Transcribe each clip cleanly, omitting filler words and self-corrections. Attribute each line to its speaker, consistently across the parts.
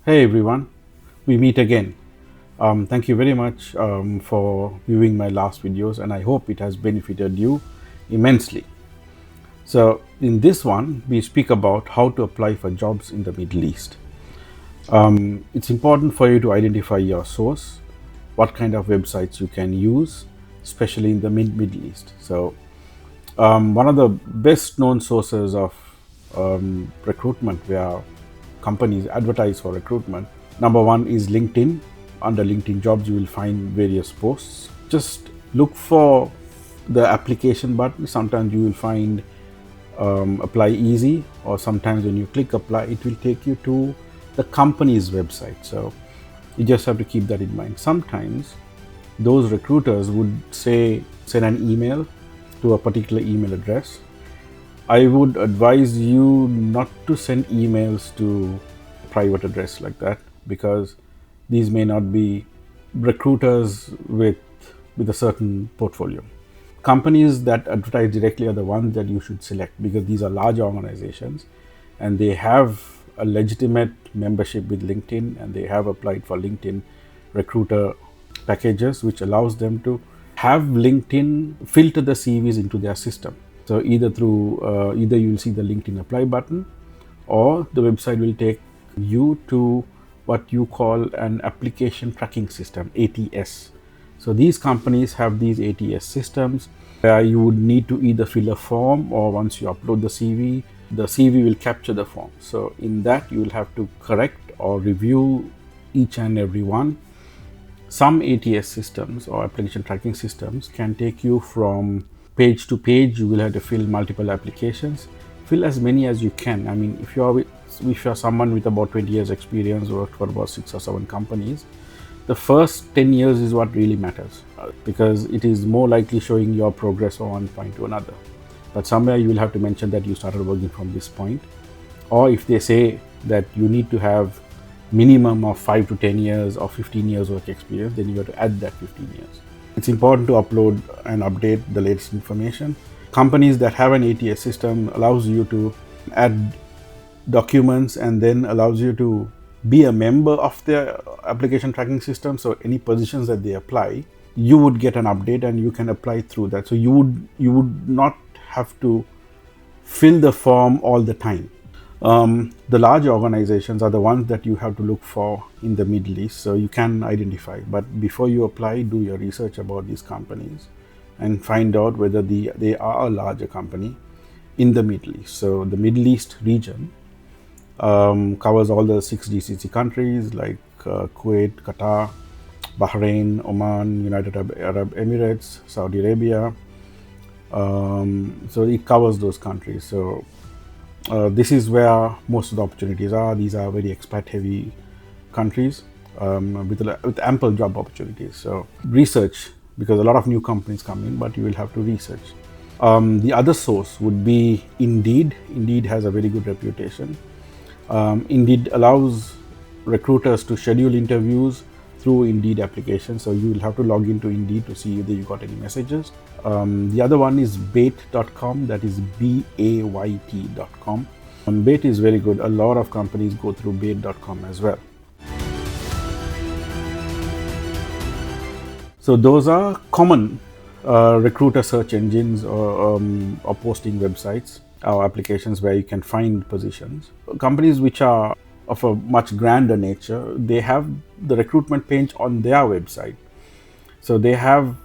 Speaker 1: Hey everyone, we meet again. Thank you very much for viewing my last videos, and I hope it has benefited you immensely. So, in this one, we speak about how to apply for jobs in the Middle East. It's important for you to identify your source, what kind of websites you can use, especially in the Middle East. So, one of the best known sources of recruitment where companies advertise for recruitment, number one is LinkedIn. Under LinkedIn jobs, you will find various posts. Just look for the application button. Sometimes you will find apply easy, or sometimes when you click apply, it will take you to the company's website. So you just have to keep that in mind. Sometimes those recruiters would say send an email to a particular email address. I would advise you not to send emails to a private address like that, because these may not be recruiters with a certain portfolio. Companies that advertise directly are the ones that you should select, because these are large organizations and they have a legitimate membership with LinkedIn, and they have applied for LinkedIn recruiter packages, which allows them to have LinkedIn filter the CVs into their system. So either you'll see the LinkedIn apply button, or the website will take you to what you call an application tracking system, ATS. So these companies have these ATS systems where you would need to either fill a form, or once you upload the CV will capture the form. So in that, you will have to correct or review each and every one. Some ATS systems or application tracking systems can take you from page to page. You will have to fill multiple applications. Fill as many as you can. I mean, if you're someone with about 20 years experience, worked for about 6 or 7 companies, the first 10 years is what really matters, because it is more likely showing your progress from one point to another. But somewhere you will have to mention that you started working from this point. Or if they say that you need to have minimum of 5 to 10 years or 15 years work experience, then you have to add that 15 years. It's important to upload and update the latest information. Companies that have an ATS system allows you to add documents, and then allows you to be a member of their application tracking system. So any positions that they apply, you would get an update and you can apply through that. So you would not have to fill the form all the time. The large organizations are the ones that you have to look for in the Middle East, so you can identify. But before you apply, do your research about these companies and find out whether they are a larger company in the Middle East. So the Middle East region covers all the 6 GCC countries like Kuwait, Qatar, Bahrain, Oman, United Arab Emirates, Saudi Arabia. So it covers those countries. So this is where most of the opportunities are. These are very expat-heavy countries with ample job opportunities. So research, because a lot of new companies come in, but you will have to research. The other source would be Indeed. Indeed has a very good reputation. Indeed allows recruiters to schedule interviews through Indeed application. So you will have to log into Indeed to see whether you got any messages. The other one is bait.com, that is BAYT.com. Bait is very good. A lot of companies go through bait.com as well. So those are common recruiter search engines or posting websites or applications where you can find positions. Companies which are of a much grander nature, they have the recruitment page on their website. So they have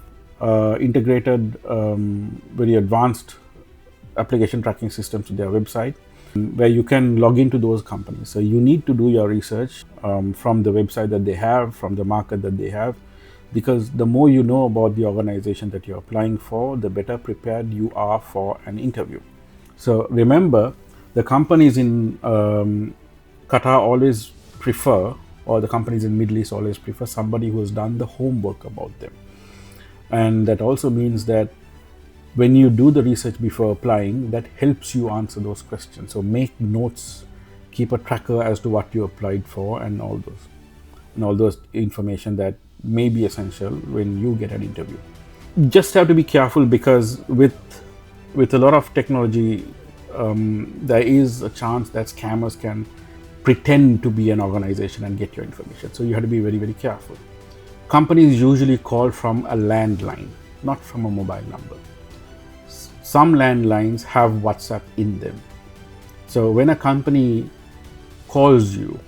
Speaker 1: integrated very advanced application tracking systems to their website, where you can log into those companies. So you need to do your research from the website that they have, from the market that they have, because the more you know about the organization that you're applying for, the better prepared you are for an interview. So remember, the companies in Qatar always prefer, or the companies in Middle East always prefer, somebody who has done the homework about them. And that also means that when you do the research before applying, that helps you answer those questions. So make notes, keep a tracker as to what you applied for, and all those information that may be essential when you get an interview. Just have to be careful, because with a lot of technology, there is a chance that scammers can pretend to be an organization and get your information. So you have to be very, very careful. Companies usually call from a landline, not from a mobile number. Some landlines have WhatsApp in them. So when a company calls you,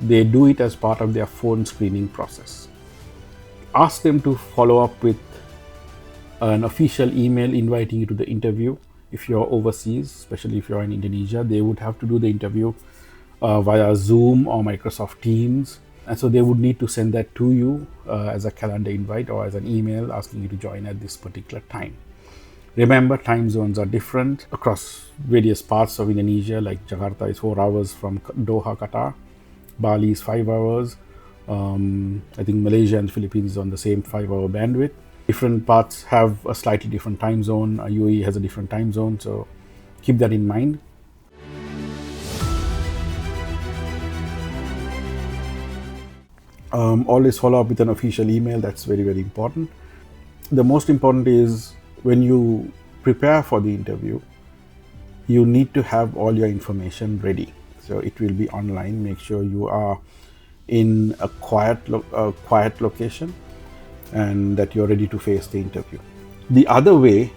Speaker 1: they do it as part of their phone screening process. Ask them to follow up with an official email inviting you to the interview. If you're overseas, especially if you're in Indonesia, they would have to do the interview via Zoom or Microsoft Teams. And so they would need to send that to you as a calendar invite or as an email asking you to join at this particular time. Remember, time zones are different across various parts of Indonesia, like Jakarta is 4 hours from Doha, Qatar. Bali is 5 hours. I think Malaysia and Philippines is on the same 5-hour bandwidth. Different parts have a slightly different time zone. UAE has a different time zone, so keep that in mind. Always follow up with an official email. That's very, very important. The most important is when you prepare for the interview, you need to have all your information ready. So it will be online. Make sure you are in a quiet location and that you're ready to face the interview. The other way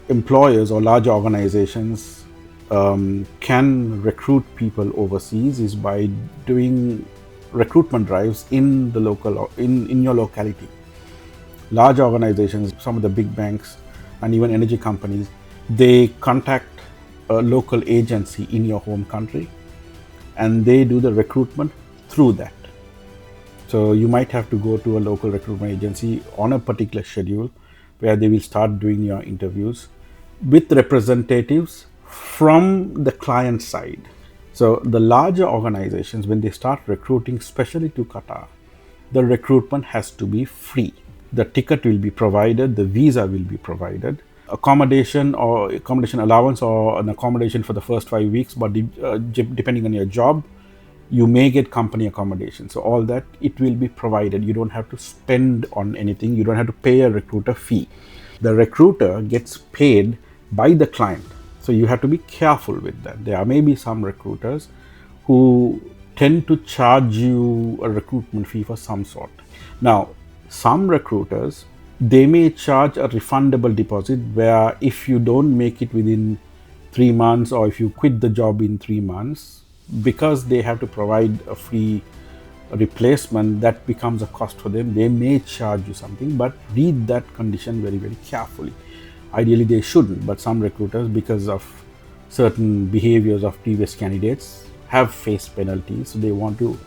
Speaker 1: employers or large organizations can recruit people overseas is by doing recruitment drives in the local in your locality. Large organizations, some of the big banks and even energy companies, they contact a local agency in your home country and they do the recruitment through that. So you might have to go to a local recruitment agency on a particular schedule where they will start doing your interviews with representatives from the client side. So the larger organizations, when they start recruiting, especially to Qatar, the recruitment has to be free. The ticket will be provided, the visa will be provided, accommodation allowance or an accommodation for the first 5 weeks, but depending on your job, you may get company accommodation. So all that, it will be provided. You don't have to spend on anything. You don't have to pay a recruiter fee. The recruiter gets paid by the client. So you have to be careful with that. There may be some recruiters who tend to charge you a recruitment fee for some sort. Now, some recruiters, they may charge a refundable deposit where if you don't make it within 3 months or if you quit the job in 3 months, because they have to provide a free replacement, that becomes a cost for them. They may charge you something, but read that condition very, very carefully. Ideally, they shouldn't, but some recruiters, because of certain behaviors of previous candidates, have faced penalties. So they want to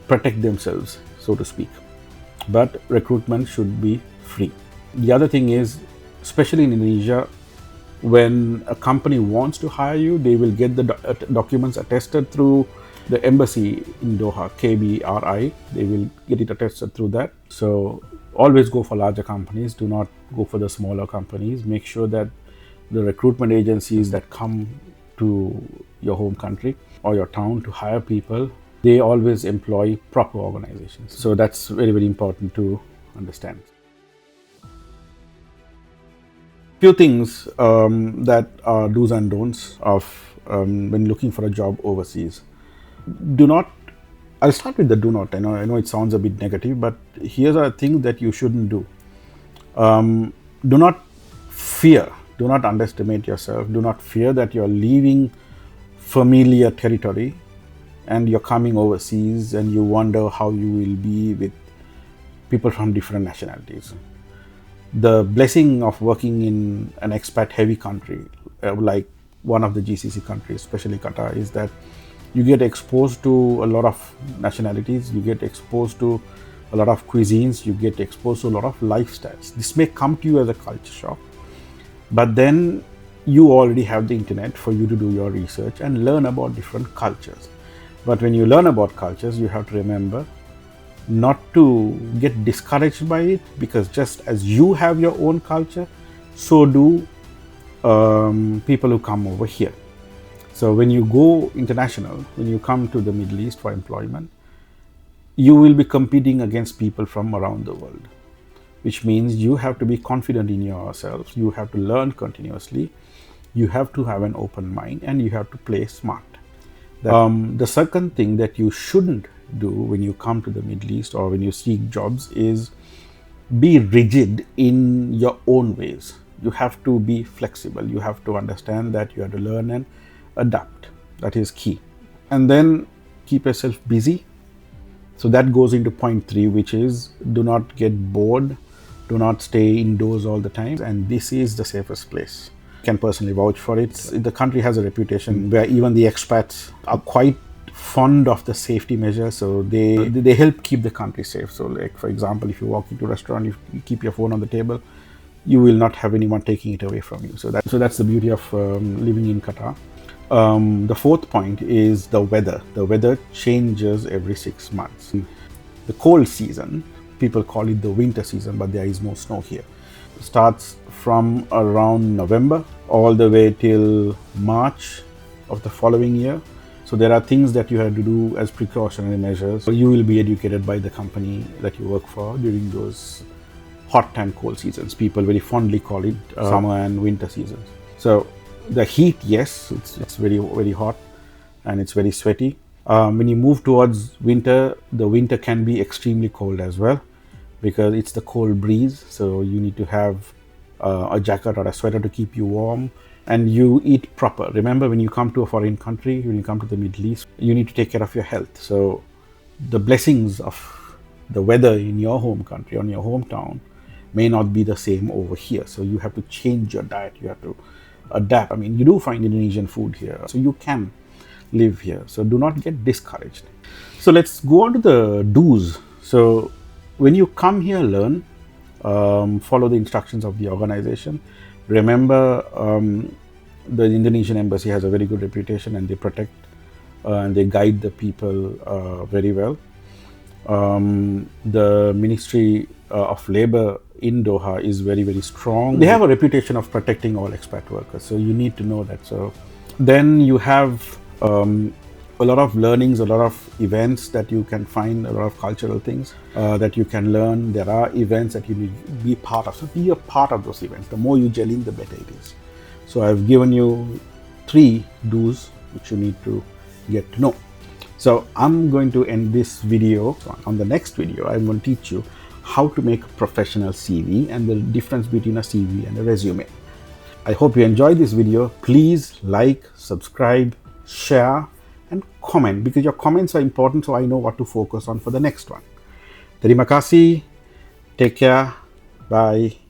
Speaker 1: protect themselves, so to speak. But recruitment should be free. The other thing is, especially in Indonesia, when a company wants to hire you, they will get the documents attested through the embassy in Doha, KBRI. They will get it attested through that. So always go for larger companies. Do not go for the smaller companies. Make sure that the recruitment agencies that come to your home country or your town to hire people, they always employ proper organizations. So that's very, very important to understand. Few things that are do's and don'ts of when looking for a job overseas. I'll start with the do not. I know it sounds a bit negative, but here's a thing that you shouldn't do. Do not fear. Do not underestimate yourself. Do not fear that you're leaving familiar territory and you're coming overseas and you wonder how you will be with people from different nationalities. The blessing of working in an expat heavy country like one of the GCC countries, especially Qatar, is that you get exposed to a lot of nationalities, you get exposed to a lot of cuisines, you get exposed to a lot of lifestyles. This may come to you as a culture shock, but then you already have the internet for you to do your research and learn about different cultures. But when you learn about cultures, you have to remember not to get discouraged by it, because just as you have your own culture, so do people who come over here. So when you go international, when you come to the Middle East for employment, you will be competing against people from around the world, which means you have to be confident in yourself. You have to learn continuously. You have to have an open mind and you have to play smart. The second thing that you shouldn't do when you come to the Middle East or when you seek jobs is be rigid in your own ways. You have to be flexible. You have to understand that you have to learn and adapt. That is key. And then keep yourself busy. So that goes into point 3, which is do not get bored. Do not stay indoors all the time. And this is the safest place. I can personally vouch for it. The country has a reputation where even the expats are quite fond of the safety measures, so they help keep the country safe. So like, for example, if you walk into a restaurant, if you keep your phone on the table, you will not have anyone taking it away from you. So that's the beauty of living in Qatar. The fourth point is the weather. The weather changes every 6 months. The cold season, people call it the winter season, but there is no snow here. It starts from around November all the way till March of the following year. So there are things that you have to do as precautionary measures. You will be educated by the company that you work for during those hot and cold seasons. People very fondly call it summer and winter seasons. So the heat, yes, it's very, very hot and it's very sweaty. When you move towards winter, the winter can be extremely cold as well because it's the cold breeze. So you need to have a jacket or a sweater to keep you warm. And you eat proper. Remember, when you come to a foreign country, when you come to the Middle East, you need to take care of your health. So the blessings of the weather in your home country, on your hometown, may not be the same over here. So you have to change your diet. You have to adapt. I mean, you do find Indonesian food here, so you can live here. So do not get discouraged. So let's go on to the do's. So when you come here, learn, follow the instructions of the organization. Remember, the Indonesian embassy has a very good reputation and they protect and they guide the people very well. The Ministry of Labor in Doha is very, very strong. They have a reputation of protecting all expat workers, so you need to know that. So then you have a lot of learnings, a lot of events that you can find, a lot of cultural things that you can learn. There are events that you need to be part of. So be a part of those events. The more you gel in, the better it is. So I've given you 3 do's which you need to get to know. So I'm going to end this video. On the next video, I'm going to teach you how to make a professional CV and the difference between a CV and a resume. I hope you enjoyed this video. Please like, subscribe, share, and comment, because your comments are important so I know what to focus on for the next one. Terima kasih. Take care. Bye.